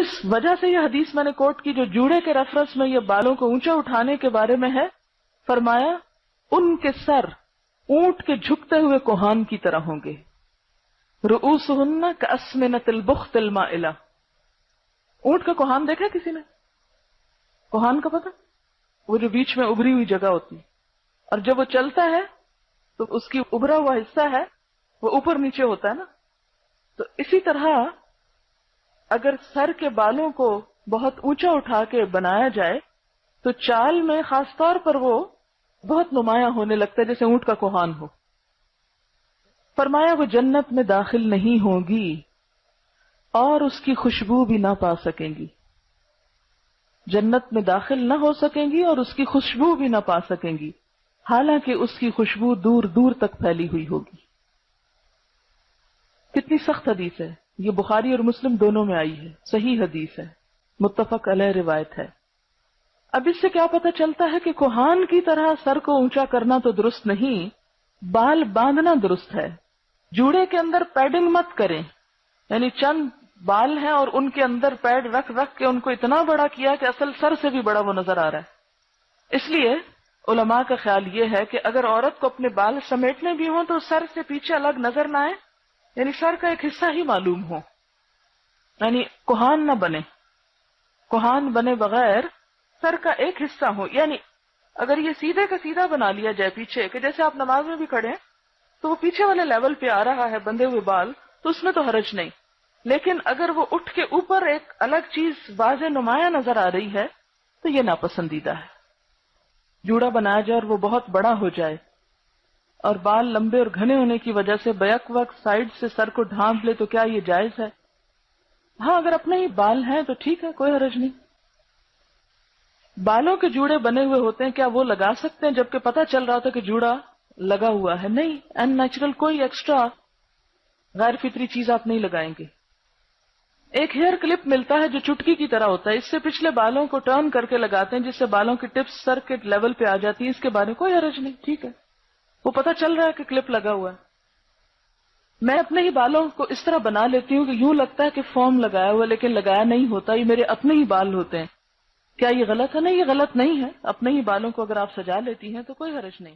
جس وجہ سے یہ حدیث میں نے کوٹ کی جو جوڑے کے ریفرنس میں یہ بالوں کو اونچا اٹھانے کے بارے میں ہے، فرمایا ان کے سر اونٹ کے جھکتے ہوئے کوہان کی طرح ہوں گے، رؤوسہن کاسمنۃ البخت المائلہ۔ اونٹ کا کوہان دیکھا کسی نے؟ کوہان کا پتہ؟ وہ جو بیچ میں ابری ہوئی جگہ ہوتی ہے، اور جب وہ چلتا ہے تو اس کی ابھرا ہوا حصہ ہے وہ اوپر نیچے ہوتا ہے نا، تو اسی طرح اگر سر کے بالوں کو بہت اونچا اٹھا کے بنایا جائے تو چال میں خاص طور پر وہ بہت نمایاں ہونے لگتا ہے، جیسے اونٹ کا کوہان ہو۔ فرمایا وہ جنت میں داخل نہیں ہوگی اور اس کی خوشبو بھی نہ پا سکیں گی، جنت میں داخل نہ ہو سکیں گی اور اس کی خوشبو بھی نہ پا سکیں گی، حالانکہ اس کی خوشبو دور دور تک پھیلی ہوئی ہوگی۔ کتنی سخت حدیث ہے یہ، بخاری اور مسلم دونوں میں آئی ہے، صحیح حدیث ہے، متفق علیہ روایت ہے۔ اب اس سے کیا پتہ چلتا ہے کہ کوہان کی طرح سر کو اونچا کرنا تو درست نہیں، بال باندھنا درست ہے۔ جوڑے کے اندر پیڈنگ مت کریں، یعنی چند بال ہیں اور ان کے اندر پیڈ رکھ رکھ کے ان کو اتنا بڑا کیا کہ اصل سر سے بھی بڑا وہ نظر آ رہا ہے۔ اس لیے علماء کا خیال یہ ہے کہ اگر عورت کو اپنے بال سمیٹنے بھی ہوں تو سر سے پیچھے الگ نظر نہ آئے، یعنی سر کا ایک حصہ ہی معلوم ہو، یعنی کوہان نہ بنے، کوہان بنے بغیر سر کا ایک حصہ ہو۔ یعنی اگر یہ سیدھے کا سیدھا بنا لیا جائے پیچھے، کہ جیسے آپ نماز میں بھی کھڑے ہیں تو وہ پیچھے والے لیول پہ آ رہا ہے بندھے ہوئے بال، تو اس میں تو حرج نہیں، لیکن اگر وہ اٹھ کے اوپر ایک الگ چیز واضح نمایاں نظر آ رہی ہے تو یہ ناپسندیدہ ہے۔ جوڑا بنایا جائے اور وہ بہت بڑا ہو جائے اور بال لمبے اور گھنے ہونے کی وجہ سے بیک وقت سائڈ سے سر کو ڈھانپ لے تو کیا یہ جائز ہے؟ ہاں، اگر اپنے ہی بال ہیں تو ٹھیک ہے، کوئی حرج نہیں۔ بالوں کے جوڑے بنے ہوئے ہوتے ہیں، کیا وہ لگا سکتے ہیں جبکہ پتہ چل رہا تھا کہ جوڑا لگا ہوا ہے؟ نہیں، ان نیچرل کوئی ایکسٹرا غیر فطری چیز آپ نہیں لگائیں گے۔ ایک ہیئر کلپ ملتا ہے جو چٹکی کی طرح ہوتا ہے، اس سے پچھلے بالوں کو ٹرن کر کے لگاتے ہیں جس سے بالوں کی ٹپس سر کے لیول پہ آ جاتی ہے، اس کے بارے میں کوئی حرج نہیں، ٹھیک ہے، وہ پتہ چل رہا ہے کہ کلپ لگا ہوا ہے۔ میں اپنے ہی بالوں کو اس طرح بنا لیتی ہوں کہ یوں لگتا ہے کہ فوم لگایا ہوا لیکن لگایا نہیں ہوتا، یہ میرے اپنے ہی بال ہوتے ہیں۔ کیا یہ غلط ہے؟ نہیں، یہ غلط نہیں ہے، اپنے ہی بالوں کو اگر آپ سجا لیتی ہیں تو کوئی حرج نہیں۔